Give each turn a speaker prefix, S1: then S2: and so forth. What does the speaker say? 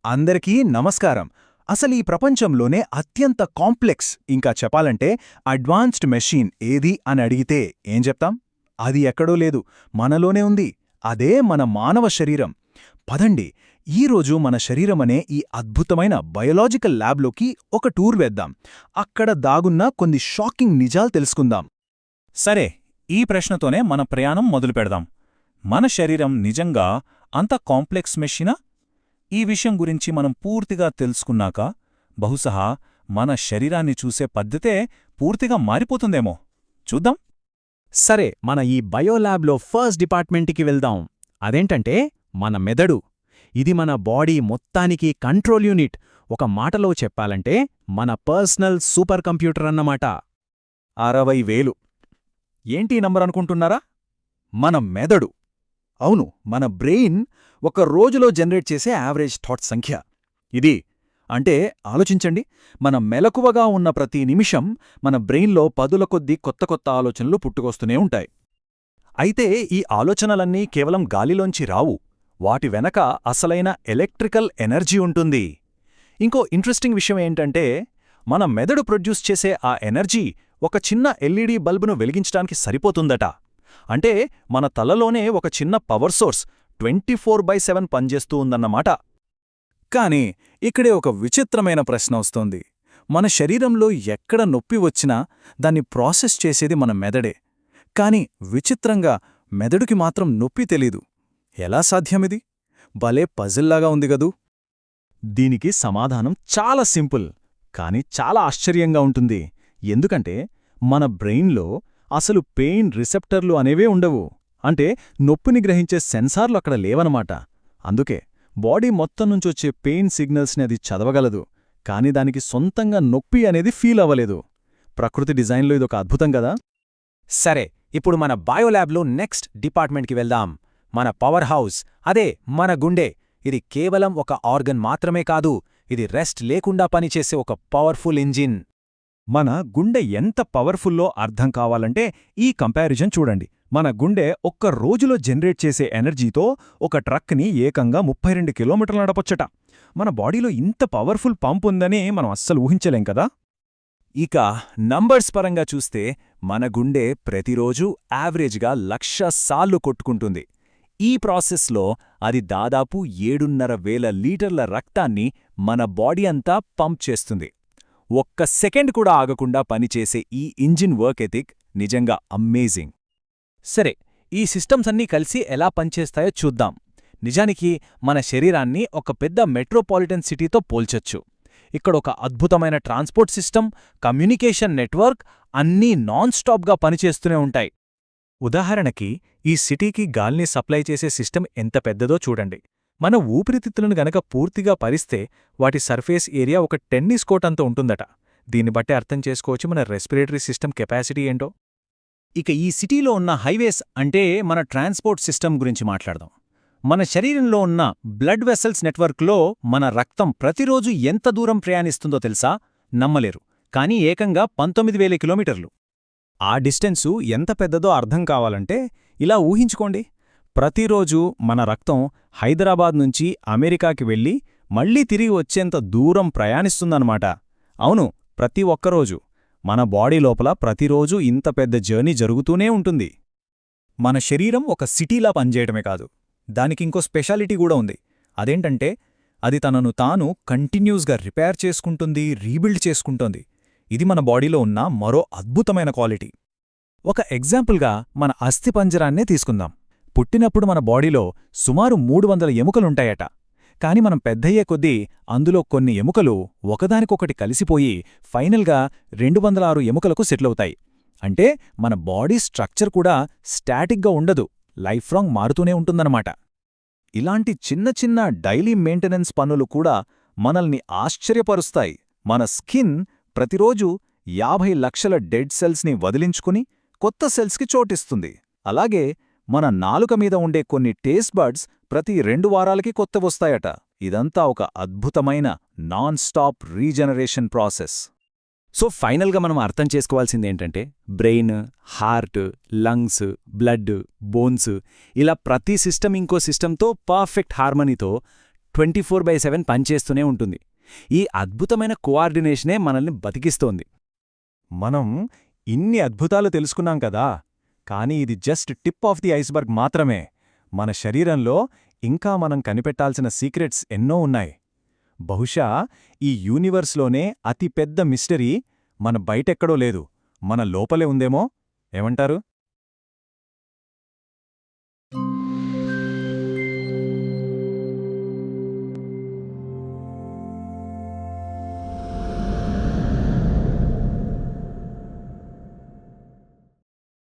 S1: అందరికీ నమస్కారం. అసలీ ప్రపంచంలోనే అత్యంత కాంప్లెక్స్ ఇంకా చెప్పాలంటే అడ్వాన్స్డ్ మెషీన్ ఏది అని అడిగితే ఏం చెప్తాం? అది ఎక్కడో లేదు, మనలోనే ఉంది. అదే మన మానవ శరీరం. పదండి, ఈరోజు మన శరీరమనే ఈ అద్భుతమైన బయోలాజికల్ ల్యాబ్లోకి ఒక టూర్ వేద్దాం. అక్కడ దాగున్న కొన్ని షాకింగ్ నిజాలు తెలుసుకుందాం.
S2: సరే, ఈ ప్రశ్నతోనే మన ప్రయాణం మొదలుపెడదాం. మన శరీరం నిజంగా అంత కాంప్లెక్స్ మెషినా? ఈ విషయం గురించి మనం పూర్తిగా తెలుసుకున్నాక బహుశా మన శరీరాన్ని చూసే పద్ధతే పూర్తిగా మారిపోతుందేమో. చూద్దాం.
S3: సరే, మన ఈ బయోల్యాబ్లో ఫస్ట్ డిపార్ట్మెంట్కి వెళ్దాం. అదేంటంటే మన మెదడు. ఇది మన బాడీ మొత్తానికి కంట్రోల్ యూనిట్. ఒక మాటలో చెప్పాలంటే మన పర్సనల్ సూపర్ కంప్యూటర్ అన్నమాట.
S1: 60,000. ఏంటి నంబర్ అనుకుంటున్నారా? మన మెదడు. అవును, మన బ్రెయిన్ ఒక రోజులో జనరేట్ చేసే యావరేజ్ థాట్ సంఖ్య ఇది. అంటే ఆలోచించండి, మన మెలకువగా ఉన్న ప్రతి నిమిషం మన బ్రెయిన్లో పదుల కొద్దీ కొత్త కొత్త ఆలోచనలు పుట్టుకొస్తూనే ఉంటాయి. అయితే ఈ ఆలోచనలన్నీ కేవలం గాలిలోంచి రావు. వాటి వెనక అసలైన ఎలక్ట్రికల్ ఎనర్జీ ఉంటుంది. ఇంకో ఇంట్రెస్టింగ్ విషయం ఏంటంటే, మన మెదడు ప్రొడ్యూస్ చేసే ఆ ఎనర్జీ ఒక చిన్న ఎల్ఈడీ బల్బును వెలిగించడానికి సరిపోతుందట. అంటే మన తలలోనే ఒక చిన్న పవర్ సోర్స్ 24/7 పనిచేస్తూ ఉందన్నమాట. కానీ ఇక్కడే ఒక విచిత్రమైన ప్రశ్న వస్తోంది. మన శరీరంలో ఎక్కడ నొప్పి వచ్చినా దాన్ని ప్రాసెస్ చేసేది మన మెదడే. కాని విచిత్రంగా మెదడుకి మాత్రం నొప్పి తెలీదు. ఎలా సాధ్యమిది? భలే పజిల్లాగా ఉంది గదూ. దీనికి సమాధానం చాలా సింపుల్, కాని చాలా ఆశ్చర్యంగా ఉంటుంది. ఎందుకంటే మన బ్రెయిన్లో అసలు పెయిన్ రిసెప్టర్లు అనేవే ఉండవు. అంటే నొప్పిని గ్రహించే సెన్సార్లు అక్కడ లేవనమాట. అందుకే బాడీ మొత్తం నుంచొచ్చే పెయిన్ సిగ్నల్స్ని అది చదవగలదు, కాని దానికి సొంతంగా నొప్పి అనేది ఫీల్ అవ్వలేదు. ప్రకృతి డిజైన్లో ఇదొక అద్భుతం కదా.
S3: సరే, ఇప్పుడు మన బయోల్యాబ్లో నెక్స్ట్ డిపార్ట్మెంట్కి వెళ్దాం. మన పవర్ హౌస్, అదే మన గుండె. ఇది కేవలం ఒక ఆర్గన్ మాత్రమే కాదు, ఇది రెస్ట్ లేకుండా పనిచేసే ఒక పవర్ఫుల్ ఇంజిన్.
S1: మన గుండె ఎంత పవర్ఫుల్లో అర్థం కావాలంటే ఈ కంపారిజన్ చూడండి. మన గుండె ఒక్క రోజులో జనరేట్ చేసే ఎనర్జీతో ఒక ట్రక్ని ఏకంగా 32 కిలోమీటర్లు నడపొచ్చట. మన బాడీలో ఇంత పవర్ఫుల్ పంప్ ఉందని మనం అస్సలు ఊహించలేం కదా.
S2: ఇక నంబర్స్ పరంగా చూస్తే మన గుండె ప్రతిరోజూ యావరేజ్గా 1,00,000 సార్లు కొట్టుకుంటుంది. ఈ ప్రాసెస్లో అది దాదాపు 7,500 లీటర్ల రక్తాన్ని మన బాడీ అంతా పంప్ చేస్తుంది. ఒక్క సెకండ్ కూడా ఆగకుండా పనిచేసే ఈ ఇంజిన్ వర్క్ ఎథిక్ నిజంగా అమేజింగ్.
S3: సరే, ఈ సిస్టమ్స్ అన్నీ కలిసి ఎలా పనిచేస్తాయో చూద్దాం. నిజానికి మన శరీరాన్ని ఒక పెద్ద మెట్రోపాలిటన్ సిటీతో పోల్చొచ్చు. ఇక్కడొక అద్భుతమైన ట్రాన్స్పోర్ట్ సిస్టమ్, కమ్యూనికేషన్ నెట్వర్క్ అన్నీ నాన్ స్టాప్గా పనిచేస్తూనే ఉంటాయి.
S1: ఉదాహరణకి ఈ సిటీకి గాల్ని సప్లై చేసే సిస్టమ్ ఎంత పెద్దదో చూడండి. మన ఊపిరితిత్తులను గనక పూర్తిగా పరిస్తే వాటి సర్ఫేస్ ఏరియా ఒక టెన్నిస్ కోర్ట్ అంత ఉంటుందట. దీన్ని బట్టి అర్థం చేసుకోవచ్చు మన రెస్పిరేటరీ సిస్టమ్ కెపాసిటీ ఏంటో.
S3: ఇక ఈ సిటీలో ఉన్న హైవేస్ అంటే మన ట్రాన్స్పోర్ట్ సిస్టమ్ గురించి మాట్లాడదాం. మన శరీరంలో ఉన్న బ్లడ్ వెసల్స్ నెట్వర్క్లో మన రక్తం ప్రతిరోజు ఎంత దూరం ప్రయాణిస్తుందో తెలుసా? నమ్మలేరు, కానీ ఏకంగా 19,000 కిలోమీటర్లు.
S1: ఆ డిస్టెన్సు ఎంత పెద్దదో అర్థం కావాలంటే ఇలా ఊహించుకోండి. ప్రతిరోజు మన రక్తం హైదరాబాద్ నుంచి అమెరికాకి వెళ్ళి మళ్లీ తిరిగి వచ్చేంత దూరం ప్రయాణిస్తుందన్నమాట. అవును, ప్రతి ఒక్కరోజు. మన బాడీ లోపల ప్రతిరోజు ఇంత పెద్ద జర్నీ జరుగుతూనే ఉంటుంది. మన శరీరం ఒక సిటీలా పనిచేయటమే కాదు, దానికింకో స్పెషాలిటీ కూడా ఉంది. అదేంటంటే అది తనను తాను కంటిన్యూస్గా రిపేర్ చేసుకుంటుంది, రీబిల్డ్ చేసుకుంటోంది. ఇది మన బాడీలో ఉన్న మరో అద్భుతమైన క్వాలిటీ. ఒక ఎగ్జాంపుల్గా మన అస్థిపంజరాన్నే తీసుకుందాం. పుట్టినప్పుడు మన బాడీలో సుమారు 300 ఎముకలుంటాయట. కాని మనం పెద్దయ్యే కొద్దీ అందులో కొన్ని ఎముకలు ఒకదానికొకటి కలిసిపోయి ఫైనల్గా 206 ఎముకలకు సెటిలవుతాయి. అంటే మన బాడీ స్ట్రక్చర్ కూడా స్టాటిక్గా ఉండదు, లైఫ్ లాంగ్ మారుతూనే ఉంటుందన్నమాట. ఇలాంటి చిన్న చిన్న డైలీ మెయింటెనెన్స్ పనులు కూడా మనల్ని ఆశ్చర్యపరుస్తాయి. మన స్కిన్ ప్రతిరోజు 50 లక్షల డెడ్ సెల్స్ని వదిలించుకుని కొత్త సెల్స్కి చోటిస్తుంది. అలాగే మన నాలుక మీద ఉండే కొన్ని టేస్ట్ బడ్స్ ప్రతి 2 వారాలకి కొత్తవొస్తాయట. ఇదంతా ఒక అద్భుతమైన non stop regeneration process.
S3: So ఫైనల్గా మనం అర్థం చేసుకోవాల్సిందేంటంటే brain, heart, lungs, blood, bones ఇలా ప్రతి సిస్టమ్ ఇంకో సిస్టమ్తో పర్ఫెక్ట్ హార్మనీతో
S2: 24/7 పనిచేస్తూనే ఉంటుంది. ఈ అద్భుతమైన కోఆర్డినేషనే మనల్ని బతికిస్తోంది.
S3: మనం ఇన్ని అద్భుతాలు తెలుసుకున్నాం కదా, కానీ ఇది just tip of the iceberg మాత్రమే. మన శరీరంలో ఇంకా మనం కనిపెట్టాల్సిన సీక్రెట్స్ ఎన్నో ఉన్నాయి. బహుశా ఈ యూనివర్స్లోనే అతి పెద్ద మిస్టరీ మన బయటెక్కడో లేదు, మన లోపలే ఉందేమో. ఏమంటారు?